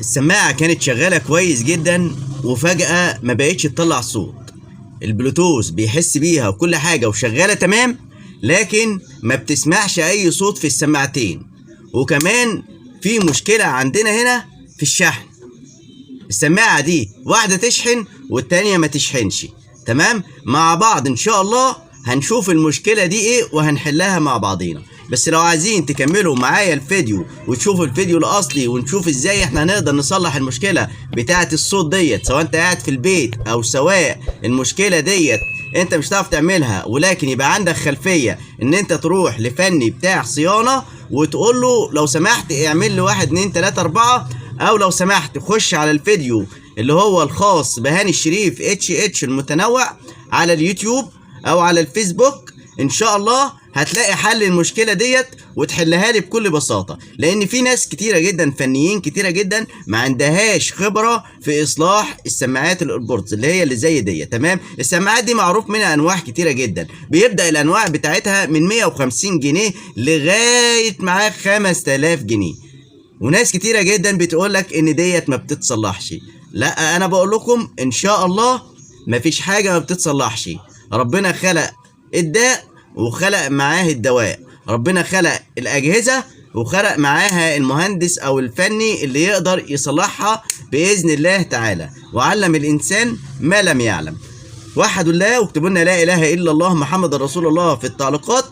السماعة كانت شغالة كويس جدا وفجأة ما بقتش تطلع صوت. البلوتوث بيحس بيها وكل حاجة وشغالة تمام، لكن ما بتسمعش أي صوت في السماعتين. وكمان في مشكلة عندنا هنا في الشحن. السماعة دي واحدة تشحن والتانية ما تشحنش. تمام، مع بعض إن شاء الله هنشوف المشكلة دي إيه وهنحلها مع بعضينا. بس لو عايزين تكملوا معايا الفيديو وتشوفوا الفيديو الأصلي ونشوف إزاي إحنا هنقدر نصلح المشكلة بتاعة الصوت ديت، سواء أنت قاعد في البيت أو سواء المشكلة ديت أنت مش هتعرف تعملها، ولكن يبقى عندك خلفية إن أنت تروح لفني بتاع صيانة وتقول له لو سمحت اعمل لي 1 2 3 4، أو لو سمحت خش على الفيديو اللي هو الخاص بهاني الشريف اتش المتنوع على اليوتيوب او على الفيسبوك. ان شاء الله هتلاقي حل المشكله ديت وتحلها لي بكل بساطه، لان في ناس كتيره جدا، فنيين كتيره جدا ما عندهاش خبره في اصلاح السماعات الايربودز اللي هي اللي زي ديت. تمام، السماعات دي معروف منها انواع كتيره جدا، بيبدا الانواع بتاعتها من 150 جنيه لغايه معاك 5000 جنيه. وناس كتيرة جدا بتقولك ان ديت ما بتتصلحش. لا، انا بقول لكم ان شاء الله مفيش حاجة ما بتتصلحش. ربنا خلق الداء وخلق معاه الدواء، ربنا خلق الاجهزة وخلق معاها المهندس او الفني اللي يقدر يصلحها باذن الله تعالى، وعلم الانسان ما لم يعلم. وحدوا الله واكتبوا لنا لا اله الا الله محمد رسول الله في التعليقات،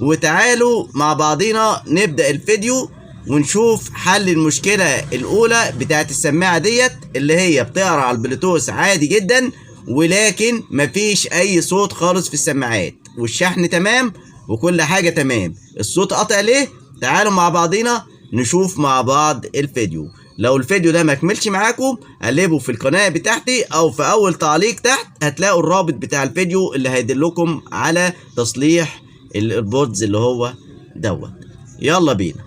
وتعالوا مع بعضينا نبدأ الفيديو ونشوف حل المشكلة الأولى بتاعت السماعة ديت اللي هي بتقرا على البلوتوث عادي جدا، ولكن مفيش أي صوت خالص في السماعات، والشحن تمام وكل حاجة تمام. الصوت قطع ليه؟ تعالوا مع بعضينا نشوف مع بعض الفيديو. لو الفيديو ده مكملش معاكم قلبوا في القناة بتاعتي أو في أول تعليق تحت هتلاقوا الرابط بتاع الفيديو اللي هيدلكم على تصليح الايربودز اللي هو دوت. يلا بينا.